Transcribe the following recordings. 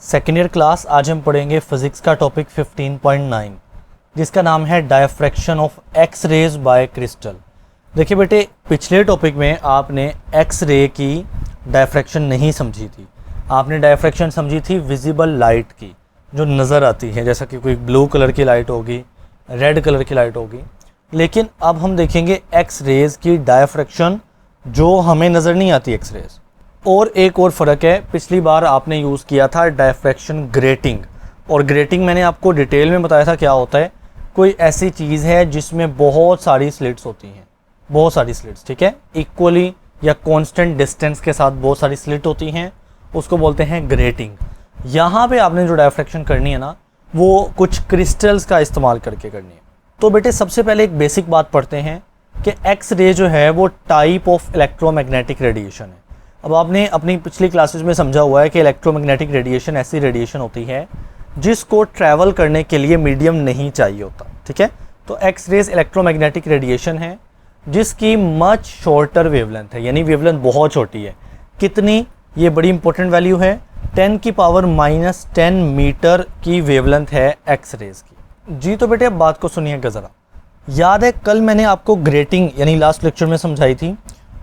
Second year class. आज हम पढ़ेंगे फिजिक्स का टॉपिक 15.9 जिसका नाम है diffraction of X rays by crystal. देखिए बेटे, पिछले टॉपिक में आपने एक्स रे की डायफ्रैक्शन नहीं समझी थी। आपने डायफ्रैक्शन समझी थी विजिबल लाइट की, जो नज़र आती है, जैसा कि कोई ब्लू कलर की लाइट होगी, रेड कलर की लाइट होगी। लेकिन अब हम देखेंगे एक्स रेज की डायफ्रैक्शन जो हमें नज़र नहीं आती एक्स रेज। और एक और फ़र्क है, पिछली बार आपने यूज़ किया था डायफ्रैक्शन ग्रेटिंग, और ग्रेटिंग मैंने आपको डिटेल में बताया था क्या होता है। कोई ऐसी चीज़ है जिसमें बहुत सारी स्लिट्स होती हैं, बहुत सारी स्लिट्स, ठीक है, इक्वली या कांस्टेंट डिस्टेंस के साथ बहुत सारी स्लिट होती हैं, उसको बोलते हैं ग्रेटिंग। यहाँ पे आपने जो डायफ्रैक्शन करनी है ना, वो कुछ क्रिस्टल्स का इस्तेमाल करके करनी है। तो बेटे सबसे पहले एक बेसिक बात पढ़ते हैं कि एक्स रे जो है वो टाइप ऑफ इलेक्ट्रोमैग्नेटिक रेडिएशन है। अब आपने अपनी पिछली क्लासेस में समझा हुआ है कि इलेक्ट्रोमैग्नेटिक रेडिएशन ऐसी रेडिएशन होती है जिसको ट्रैवल करने के लिए मीडियम नहीं चाहिए होता, ठीक है। तो एक्स रेज इलेक्ट्रोमैग्नेटिक रेडिएशन है जिसकी मच शॉर्टर वेवलेंथ है, यानी वेवलेंथ बहुत छोटी है। कितनी, ये बड़ी इंपॉर्टेंट वैल्यू है, 10⁻⁻10 मीटर की वेवलेंथ है एक्स रेज की। जी तो बेटे अब बात को सुनिएगा ज़रा। याद है कल मैंने आपको ग्रेटिंग यानी लास्ट लेक्चर में समझाई थी।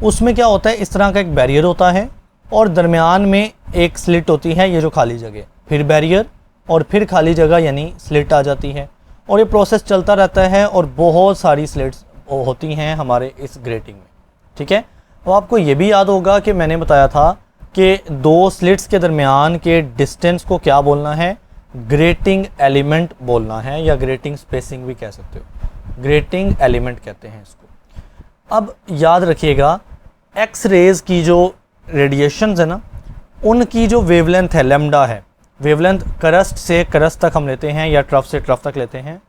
उसमें क्या होता है, इस तरह का एक बैरियर होता है और दरमियान में एक स्लिट होती है, ये जो खाली जगह, फिर बैरियर और फिर खाली जगह यानी स्लिट आ जाती है, और ये प्रोसेस चलता रहता है और बहुत सारी स्लिट्स होती हैं हमारे इस ग्रेटिंग में, ठीक है। अब आपको ये भी याद होगा कि मैंने बताया था कि दो स्लिट्स के दरमियान के डिस्टेंस को क्या बोलना है, ग्रेटिंग एलिमेंट बोलना है, या ग्रेटिंग स्पेसिंग भी कह सकते हो, ग्रेटिंग एलिमेंट कहते हैं इसको। अब याद रखिएगा एक्स रेज की जो रेडिएशंस है ना, उनकी जो वेवलेंथ है लैम्डा है, वेवलेंथ करस्ट से करस्ट तक हम लेते हैं या ट्रफ से ट्रफ तक लेते हैं,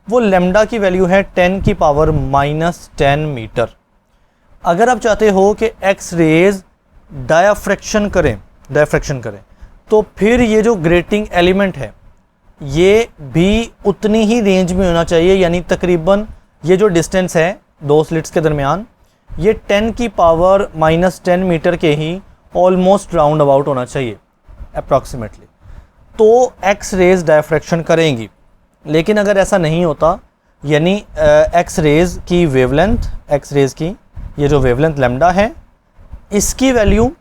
वो लैम्डा की वैल्यू है 10⁻⁻10 मीटर। अगर आप चाहते हो कि एक्स रेज डायफ्रैक्शन करें तो फिर ये जो ग्रेटिंग एलिमेंट है ये भी उतनी ही रेंज में होना चाहिए, यानी तकरीबन ये जो डिस्टेंस है दो स्लिट्स के दरमियान, ये 10⁻⁻10 मीटर के ही ऑलमोस्ट राउंड अबाउट होना चाहिए अप्रॉक्सीमेटली, तो एक्स रेज डायफ्रैक्शन करेंगी। लेकिन अगर ऐसा नहीं होता, यानी एक्स रेज की वेवलेंथ, एक्स रेज की ये जो वेवलेंथ लैम्डा है, इसकी वैल्यू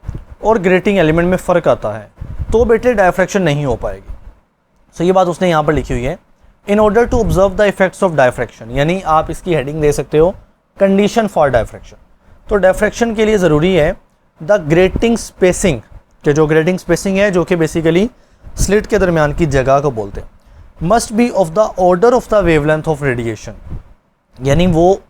और ग्रेटिंग एलिमेंट में फ़र्क आता है, तो बेटे डायफ्रैक्शन नहीं हो पाएगी। सो ये बात उसने यहाँ पर लिखी हुई है, in order to observe the effects of diffraction, यानी आप इसकी हेडिंग दे सकते हो कंडीशन फॉर डायफ्रैक्शन। तो डायफ्रैक्शन के लिए ज़रूरी है द ग्रेटिंग स्पेसिंग, कि जो ग्रेटिंग स्पेसिंग है जो कि बेसिकली स्लिट के दरमियान की जगह को बोलते हैं, must be of the order of the wavelength of radiation, यानी वो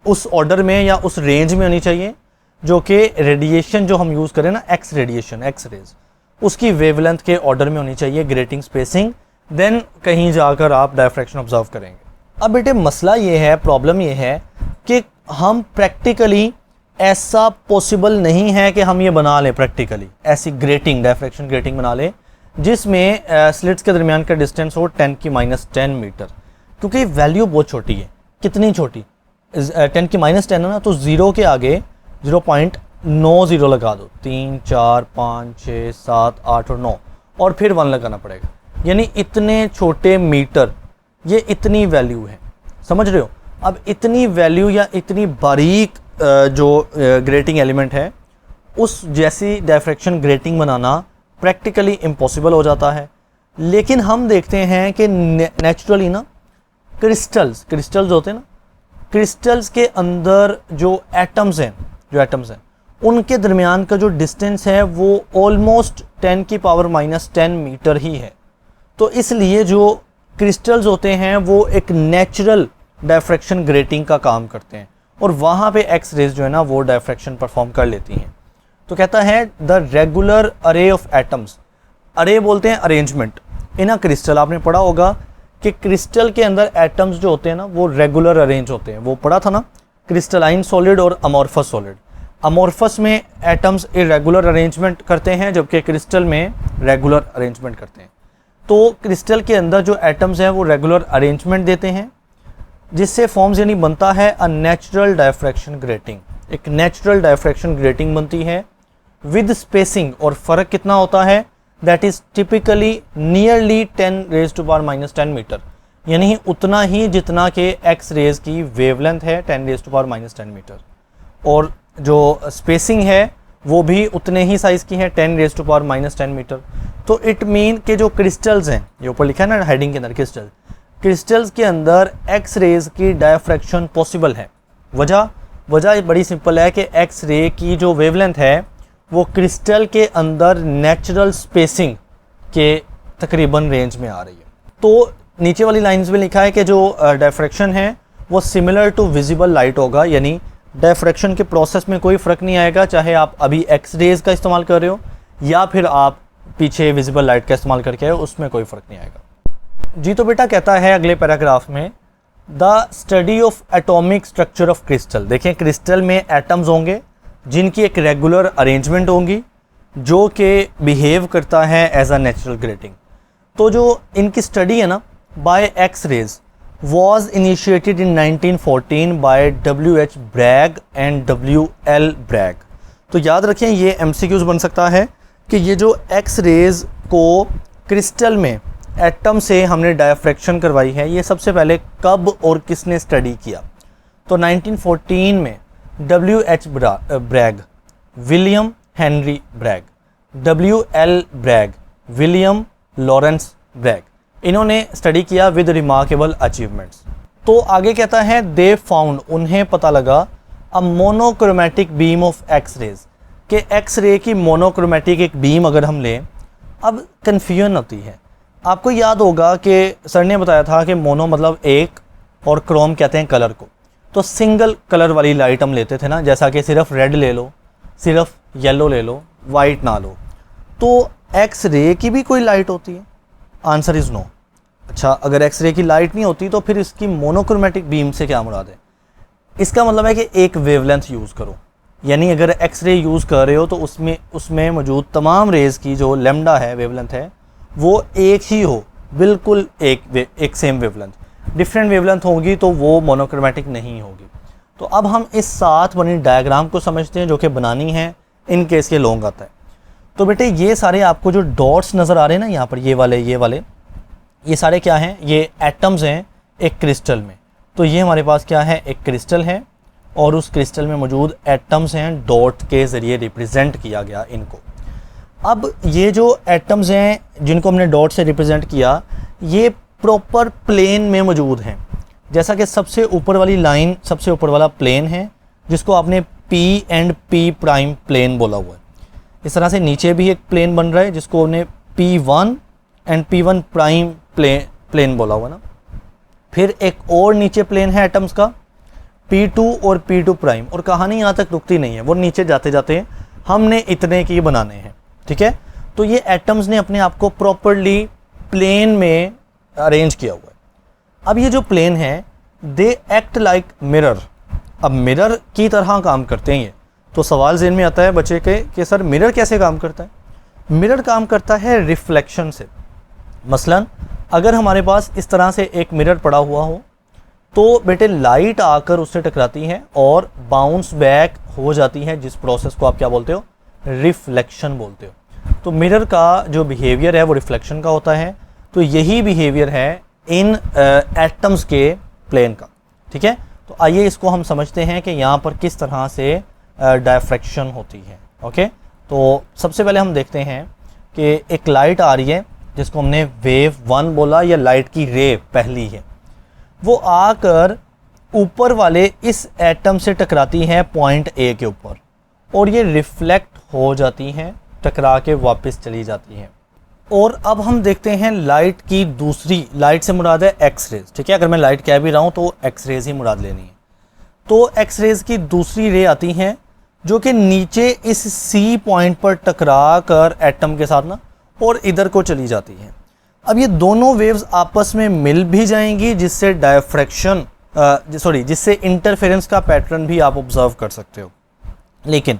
उस ऑर्डर में या उस रेंज में होनी चाहिए जो कि रेडिएशन जो हम यूज़ करें ना, एक्स रेडिएशन, एक्स रेज, उसकी वेवलेंथ के ऑर्डर में होनी चाहिए ग्रेटिंग स्पेसिंग, देन कहीं जाकर आप डायफ्रैक्शन ऑब्जर्व करेंगे। अब बेटे मसला ये है, प्रॉब्लम ये है कि हम प्रैक्टिकली ऐसा पॉसिबल नहीं है कि हम ये बना लें प्रैक्टिकली, ऐसी ग्रेटिंग, डायफ्रैक्शन ग्रेटिंग बना लें जिसमें स्लिट्स के दरमियान का डिस्टेंस हो 10⁻10 मीटर, क्योंकि वैल्यू बहुत छोटी है। कितनी छोटी, 10⁻10 है ना, तो ज़ीरो के आगे 0.90 लगा दो, 3 4 5 6 7 8 और 9, और फिर 1 लगाना पड़ेगा, यानी इतने छोटे मीटर, ये इतनी वैल्यू है, समझ रहे हो। अब इतनी वैल्यू या इतनी बारीक जो ग्रेटिंग एलिमेंट है, उस जैसी डायफ्रैक्शन ग्रेटिंग बनाना प्रैक्टिकली इम्पॉसिबल हो जाता है। लेकिन हम देखते हैं कि नेचुरली ना क्रिस्टल्स होते हैं ना, क्रिस्टल्स के अंदर जो एटम्स हैं उनके दरमियान का जो डिस्टेंस है वो ऑलमोस्ट 10⁻⁻10 मीटर ही है। तो इसलिए जो क्रिस्टल्स होते हैं वो एक नेचुरल डायफ्रैक्शन ग्रेटिंग का काम करते हैं, और वहाँ पे एक्स रेज जो है ना वो डायफ्रैक्शन परफॉर्म कर लेती हैं। तो कहता है द रेगुलर अरे ऑफ एटम्स, अरे बोलते हैं अरेंजमेंट इन अ क्रिस्टल। आपने पढ़ा होगा कि क्रिस्टल के अंदर एटम्स जो होते हैं ना वो रेगुलर अरेंज होते हैं, वो पढ़ा था ना, क्रिस्टलाइन सॉलिड और अमॉर्फस सॉलिड। अमॉर्फस में एटम्स इरेगुलर अरेंजमेंट करते हैं, जबकि क्रिस्टल में रेगुलर अरेंजमेंट करते हैं। तो क्रिस्टल के अंदर जो एटम्स हैं वो रेगुलर अरेंजमेंट देते हैं, जिससे फॉर्म्स यानी बनता है अ नेचुरल डायफ्रैक्शन ग्रेटिंग, एक नेचुरल डायफ्रैक्शन ग्रेटिंग बनती है विद स्पेसिंग। और फ़र्क कितना होता है, that is typically nearly 10⁻⁻10 metre, यानी उतना ही जितना कि एक्स रेज की वेवलेंथ है 10⁻⁻10 मीटर, और जो स्पेसिंग है वो भी उतने ही साइज़ की है 10⁻⁻10 मीटर। तो इट मीन कि जो क्रिस्टल्स हैं, ये ऊपर लिखा है ना हेडिंग के अंदर क्रिस्टल्स के अंदर एक्स रेज की डायफ्रैक्शन पॉसिबल है। वजह बड़ी सिंपल है कि एक्स रे की जो वेवलेंथ है वो क्रिस्टल के अंदर नेचुरल स्पेसिंग के तकरीबन रेंज में आ रही है। तो नीचे वाली लाइंस में लिखा है कि जो डायफ्रैक्शन है वो सिमिलर टू विजिबल लाइट होगा, यानी डायफ्रैक्शन के प्रोसेस में कोई फ़र्क नहीं आएगा, चाहे आप अभी एक्स रेज का इस्तेमाल कर रहे हो या फिर आप पीछे विजिबल लाइट का इस्तेमाल करके आए हो, उसमें कोई फ़र्क नहीं आएगा जी। तो बेटा कहता है अगले पैराग्राफ में, the study of atomic structure of crystal. देखें, क्रिस्टल में एटम्स होंगे जिनकी एक रेगुलर अरेंजमेंट होंगी जो कि बिहेव करता है एज अ नेचुरल ग्रेटिंग। तो जो इनकी स्टडी है ना by X rays was initiated in 1914 by W.H. Bragg and W.L. Bragg। तो याद रखें, ये MCQs बन सकता है कि ये जो एक्स रेज को क्रिस्टल में एटम से हमने डायफ्रैक्शन करवाई है, ये सबसे पहले कब और किसने स्टडी किया। तो 1914 में W.H. Bragg, William Henry Bragg, W.L. Bragg, William Lawrence Bragg, इन्होंने स्टडी किया विद रिमार्केबल अचीवमेंट्स। तो आगे कहता है दे फाउंड, उन्हें पता लगा a monochromatic beam of X rays, कि एक्स रे की मोनोक्रोमेटिक एक बीम अगर हम लें, अब कन्फ्यूजन होती है। आपको याद होगा कि सर ने बताया था कि मोनो मतलब एक और क्रोम कहते हैं कलर को, तो सिंगल कलर वाली लाइट हम लेते थे ना, जैसा कि सिर्फ रेड ले लो, सिर्फ येलो ले लो, वाइट ना लो। तो एक्स रे की भी कोई लाइट होती है? Answer is no. अच्छा, अगर एक्सरे की लाइट नहीं होती तो फिर इसकी मोनोक्रोमेटिक बीम से क्या मुराद है? इसका मतलब है कि एक वेवलेंथ यूज़ करो, यानी अगर एक्सरे यूज़ कर रहे हो तो उसमें मौजूद तमाम रेज़ की जो लेमडा है, वेवलेंथ है, वो एक ही हो, बिल्कुल एक सेम वेवलेंथ। डिफरेंट वेवलेंथ होगी तो वो मोनोक्रोमेटिक नहीं होगी। तो अब हम इस साथ बनी डायग्राम को समझते हैं जो कि बनानी है इन केस के लॉन्ग आता है। तो बेटे ये सारे आपको जो डॉट्स नज़र आ रहे हैं ना यहाँ पर, ये वाले ये सारे क्या हैं? ये एटम्स हैं एक क्रिस्टल में। तो ये हमारे पास क्या है? एक क्रिस्टल है और उस क्रिस्टल में मौजूद एटम्स हैं, डॉट के ज़रिए रिप्रेजेंट किया गया इनको। अब ये जो एटम्स हैं जिनको हमने डॉट से रिप्रेजेंट किया, ये प्रॉपर प्लेन में मौजूद हैं। जैसा कि सबसे ऊपर वाली लाइन, सबसे ऊपर वाला प्लेन है जिसको आपने P and P prime plane बोला हुआ है। इस तरह से नीचे भी एक प्लेन बन रहा है जिसको हमने P1 and P1 prime plane बोला हुआ ना। फिर एक और नीचे प्लेन है एटम्स का, P2 और P2 प्राइम, और कहानी यहाँ तक रुकती नहीं है, वो नीचे जाते जाते हमने इतने की बनाने हैं, ठीक है। तो ये एटम्स ने अपने आप को प्रॉपरली प्लेन में अरेंज किया हुआ है। अब ये जो प्लेन है, दे एक्ट लाइक मिरर। अब मिरर की तरह काम करते हैं ये। तो सवाल ज़हन में आता है बच्चे के कि सर मिरर कैसे काम करता है? मिरर काम करता है रिफ्लेक्शन से। मसलन अगर हमारे पास इस तरह से एक मिरर पड़ा हुआ हो तो बेटे लाइट आकर उससे टकराती है और बाउंस बैक हो जाती है, जिस प्रोसेस को आप क्या बोलते हो? रिफ्लेक्शन बोलते हो। तो मिरर का जो बिहेवियर है वो रिफ्लेक्शन का होता है। तो यही बिहेवियर है इन एटम्स के प्लेन का, ठीक है। तो आइए इसको हम समझते हैं कि यहाँ पर किस तरह से डायफ्रैक्शन होती है। ओके, तो सबसे पहले हम देखते हैं कि एक लाइट आ रही है जिसको हमने वेव 1 बोला, या लाइट की रे पहली है, वो आकर ऊपर वाले इस एटम से टकराती है पॉइंट ए के ऊपर, और ये रिफ्लेक्ट हो जाती हैं, टकरा के वापस चली जाती हैं। और अब हम देखते हैं लाइट की दूसरी, लाइट से मुराद है एक्स रेज, ठीक है। अगर मैं लाइट कह भी रहा हूँ तो एक्स रेज ही मुराद लेनी है। तो एक्स रेज की दूसरी रे आती हैं जो कि नीचे इस सी पॉइंट पर टकरा कर एटम के साथ ना और इधर को चली जाती हैं। अब ये दोनों वेव्स आपस में मिल भी जाएंगी, जिससे डायफ्रैक्शन जिससे इंटरफेरेंस का पैटर्न भी आप ऑब्जर्व कर सकते हो। लेकिन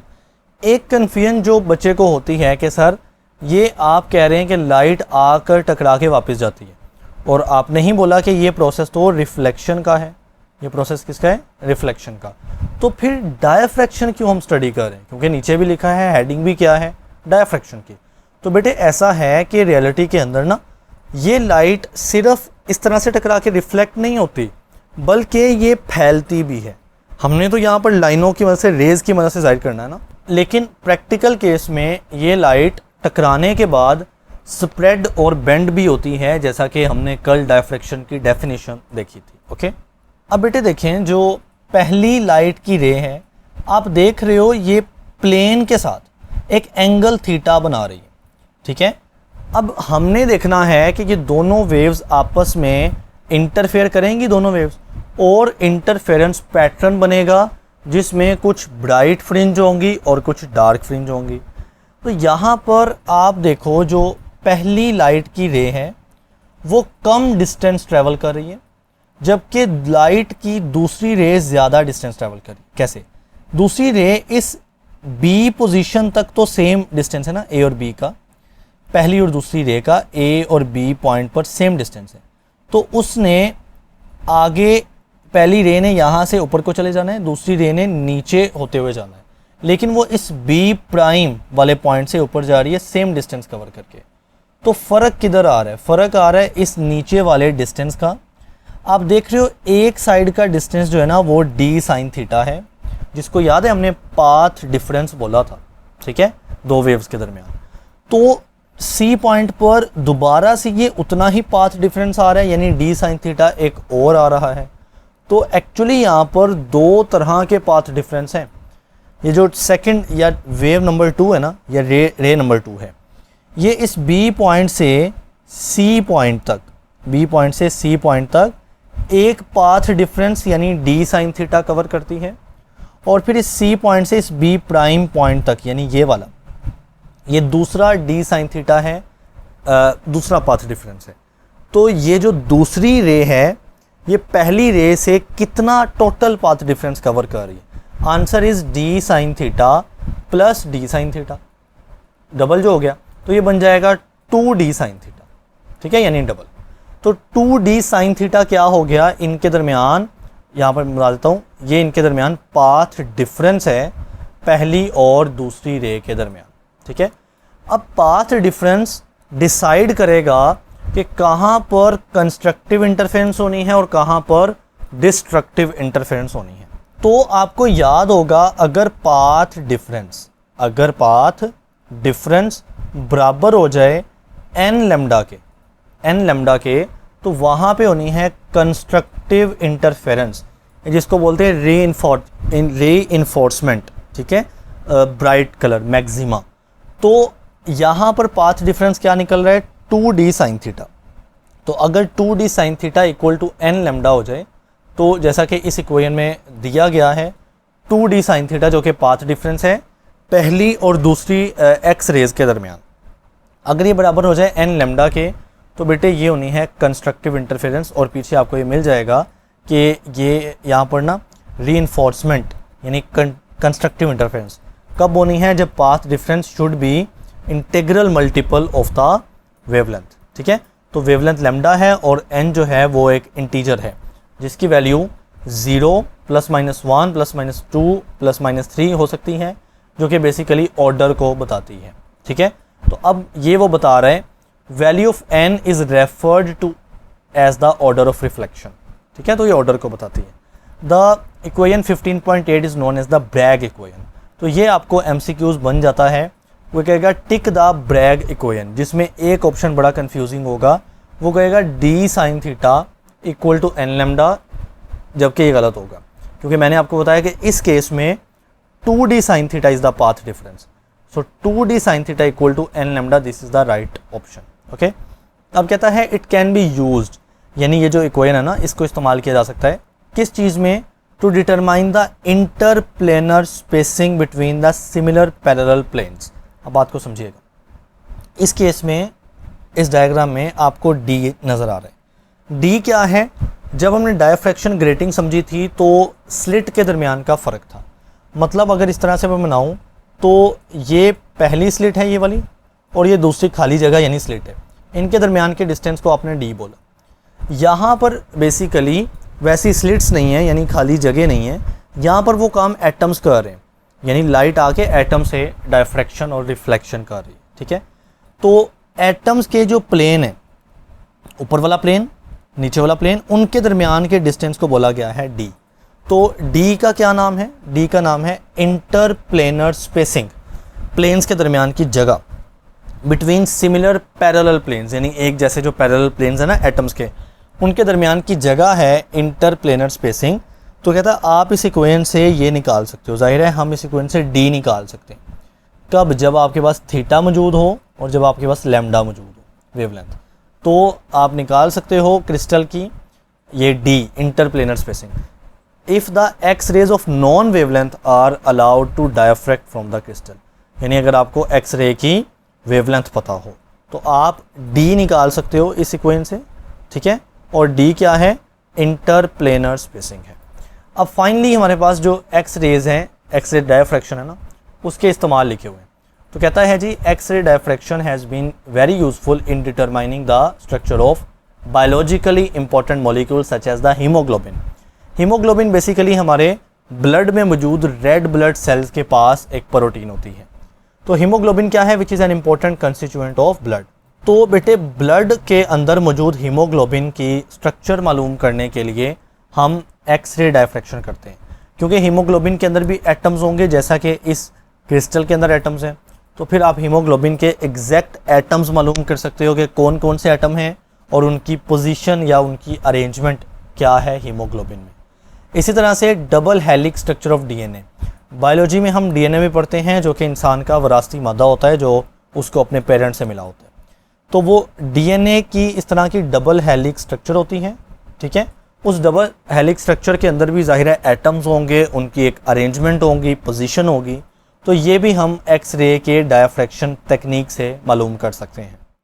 एक कन्फ्यूजन जो बच्चे को होती है कि सर ये आप कह रहे हैं कि लाइट आकर टकरा के वापस जाती है, और आपने ही बोला कि ये प्रोसेस तो रिफ्लेक्शन का है। ये प्रोसेस किसका है? रिफ्लेक्शन का। तो फिर डायफ्रैक्शन क्यों हम स्टडी कर रहे हैं? क्योंकि नीचे भी लिखा है, हेडिंग भी क्या है? डायफ्रैक्शन की। तो बेटे ऐसा है कि रियलिटी के अंदर ना ये लाइट सिर्फ इस तरह से टकरा के रिफ्लेक्ट नहीं होती, बल्कि ये फैलती भी है। हमने तो यहाँ पर लाइनों की मदद से, रेज़ की मदद से जाहिर करना है ना, लेकिन प्रैक्टिकल केस में ये लाइट टकराने के बाद स्प्रेड और बेंड भी होती है, जैसा कि हमने कल डायफ्रैक्शन की डेफिनेशन देखी थी। ओके, अब बेटे देखें, जो पहली लाइट की रे है, आप देख रहे हो ये प्लेन के साथ एक एंगल थीटा बना रही है, ठीक है। अब हमने देखना है कि ये दोनों वेव्स आपस में इंटरफेयर करेंगी, दोनों वेव्स, और इंटरफेरेंस पैटर्न बनेगा जिसमें कुछ ब्राइट फ्रिंज होंगी और कुछ डार्क फ्रिंज होंगी। तो यहाँ पर आप देखो, जो पहली लाइट की रे है वो कम डिस्टेंस ट्रैवल कर रही है, जबकि लाइट की दूसरी रे ज़्यादा डिस्टेंस ट्रैवल कर रही है। कैसे? दूसरी रे इस बी पोजीशन तक तो सेम डिस्टेंस है ना, ए और बी का, पहली और दूसरी रे का ए और बी पॉइंट पर सेम डिस्टेंस है, तो उसने आगे, पहली रे ने यहाँ से ऊपर को चले जाना है, दूसरी रे ने नीचे होते हुए जाना है, लेकिन वो इस बी प्राइम वाले पॉइंट से ऊपर जा रही है सेम डिस्टेंस कवर करके। तो फ़र्क किधर आ रहा है? फ़र्क आ रहा है इस नीचे वाले डिस्टेंस का। आप देख रहे हो एक साइड का डिस्टेंस जो है ना वो डी साइन थीटा है, जिसको याद है हमने पाथ डिफरेंस बोला था, ठीक है, दो वेव्स के दरमियान। तो सी पॉइंट पर दोबारा से ये उतना ही पाथ डिफरेंस आ रहा है, यानी डी साइन थीटा एक और आ रहा है। तो एक्चुअली यहाँ पर दो तरह के पाथ डिफरेंस हैं। ये जो सेकंड या वेव नंबर 2 है ना, या रे नंबर 2 है, ये इस बी पॉइंट से सी पॉइंट तक, बी पॉइंट से सी पॉइंट तक एक पाथ डिफरेंस यानी डी साइन थीटा कवर करती है, और फिर इस सी पॉइंट से इस बी प्राइम पॉइंट तक, यानी ये वाला, ये दूसरा डी साइन थीटा है, दूसरा पाथ डिफरेंस है। तो ये जो दूसरी रे है, ये पहली रे से कितना टोटल पाथ डिफरेंस कवर कर रही है? Answer is D sine theta plus D sine theta, double जो हो गया, तो ये बन जाएगा 2d साइन थीटा, ठीक है, यानी डबल। तो 2d साइन थीटा क्या हो गया? इनके दरमियान, यहाँ पर बता देता हूँ, ये इनके दरमियान पाथ डिफरेंस है पहली और दूसरी रे के दरमियान, ठीक है। अब पाथ डिफरेंस डिसाइड करेगा कि कहाँ पर कंस्ट्रक्टिव इंटरफेरेंस होनी है और कहाँ पर डिस्ट्रक्टिव इंटरफेरेंस होनी है। तो आपको याद होगा, अगर पाथ डिफरेंस बराबर हो जाए n लैम्डा के, तो वहाँ पे होनी है कंस्ट्रक्टिव इंटरफेरेंस, जिसको बोलते हैं रे इन्फोर्समेंट, ठीक है, ब्राइट कलर मैक्सिमा। तो यहाँ पर पाथ डिफरेंस क्या निकल रहा है? 2d sine theta. तो अगर 2d sine theta equal to n lambda हो जाए, तो जैसा कि इस इक्वेशन में दिया गया है, 2d साइन थीटा जो कि पाथ डिफरेंस है पहली और दूसरी एक्स रेज के दरमियान, अगर ये बराबर हो जाए n लैम्डा के, तो बेटे ये होनी है कंस्ट्रक्टिव इंटरफेरेंस। और पीछे आपको ये मिल जाएगा कि ये यहाँ पर ना रीइंफोर्समेंट यानी कंस्ट्रक्टिव इंटरफेरेंस कब होनी है? जब path difference should be integral multiple of the wavelength, ठीक है। तो वेवलेंथ लैम्डा है और n जो है वो एक इंटीजर है, जिसकी वैल्यू 0 ±1 ±2 ±3 हो सकती है, जो कि बेसिकली ऑर्डर को बताती है, ठीक है। तो अब ये वो बता रहे हैं, value of n is referred to as the order of reflection, ठीक है, तो ये ऑर्डर को बताती है। The equation 15.8 is known as the Bragg equation. तो ये आपको MCQs बन जाता है, वो कहेगा टिक द ब्रैग इक्वेशन, जिसमें एक ऑप्शन बड़ा कंफ्यूजिंग होगा, वो कहेगा D sine theta equal to n lambda, जबकि ये गलत होगा, क्योंकि मैंने आपको बताया कि इस केस में 2d sine theta is the path difference. So 2d sine theta equal to n lambda, this is the right option. Okay, अब कहता है इट कैन बी यूज्ड, यानी ये जो इक्वेशन है ना, इसको इस्तेमाल किया जा सकता है किस चीज़ में? To determine the interplanar spacing between the similar parallel planes. अब बात को समझिएगा, इस केस में, इस डायग्राम में आपको D नज़र आ रहा है। D क्या है? जब हमने डायफ्रैक्शन ग्रेटिंग समझी थी तो स्लिट के दरमियान का फ़र्क था। मतलब अगर इस तरह से मैं बनाऊँ तो ये पहली स्लिट है ये वाली, और ये दूसरी खाली जगह यानी स्लिट है, इनके दरमियान के डिस्टेंस को आपने D बोला। यहाँ पर बेसिकली वैसी स्लिट्स नहीं है, यानी खाली जगह नहीं है, यहाँ पर वो काम एटम्स कर रहे हैं, यानी लाइट आके एटम से डायफ्रैक्शन और रिफ्लेक्शन कर रही है, ठीक है। तो एटम्स के जो प्लेन है, ऊपर वाला प्लेन, नीचे वाला प्लेन, उनके दरमियान के डिस्टेंस को बोला गया है डी। तो डी का क्या नाम है? डी का नाम है इंटरप्लेनर स्पेसिंग, प्लेन्स के दरमियान की जगह बिटवीन सिमिलर पैरेलल प्लेन्स, यानी एक जैसे जो पैरेलल प्लेन्स है ना एटम्स के, उनके दरमियान की जगह है इंटरप्लेनर स्पेसिंग। तो कहता है आप इस इक्वेशन से ये निकाल सकते हो, जाहिर है हम इस इक्वेशन से डी निकाल सकते हैं। कब? जब आपके पास थीटा मौजूद हो और जब आपके पास लैम्डा मौजूद हो, वेवलेंथ। तो आप निकाल सकते हो क्रिस्टल की ये D, interplanar spacing, if the X rays of known wavelength are allowed to diffract from the crystal. यानी अगर आपको एक्स रे की वेवलेंथ पता हो तो आप डी निकाल सकते हो इस इक्वेशन से, ठीक है। और डी क्या है? इंटरप्लेनर स्पेसिंग है। अब फाइनली हमारे पास जो एक्स रेज हैं, एक्स रे डायफ्रैक्शन है ना, उसके इस्तेमाल लिखे हुए हैं। तो कहता है जी X ray diffraction has been very useful in determining the structure of biologically important molecule such as the haemoglobin. Haemoglobin basically हमारे ब्लड में मौजूद रेड ब्लड सेल्स के पास एक प्रोटीन होती है। तो हीमोग्लोबिन क्या है? Which is an important constituent of blood. तो बेटे ब्लड के अंदर मौजूद हीमोग्लोबिन की स्ट्रक्चर मालूम करने के लिए हम एक्स रे डायफ्रैक्शन करते हैं, क्योंकि हीमोग्लोबिन के अंदर भी एटम्स होंगे जैसा कि इस क्रिस्टल के अंदर एटम्स हैं। तो फिर आप हीमोग्लोबिन के एग्जैक्ट एटम्स मालूम कर सकते हो कि कौन कौन से एटम हैं और उनकी पोजीशन या उनकी अरेंजमेंट क्या है हीमोग्लोबिन में। इसी तरह से double helix structure of DNA, biology में हम डीएनए भी पढ़ते हैं, जो कि इंसान का विरासती मादा होता है जो उसको अपने पेरेंट्स से मिला होता है। तो वो डीएनए की इस तरह की डबल हेलिक्स स्ट्रक्चर होती है, ठीक है। उस डबल हेलिक्स स्ट्रक्चर के अंदर भी जाहिर है एटम्स होंगे, उनकी एक अरेंजमेंट होगी, पोजीशन होगी। तो ये भी हम एक्स रे के डायफ्रैक्शन टेक्निक से मालूम कर सकते हैं।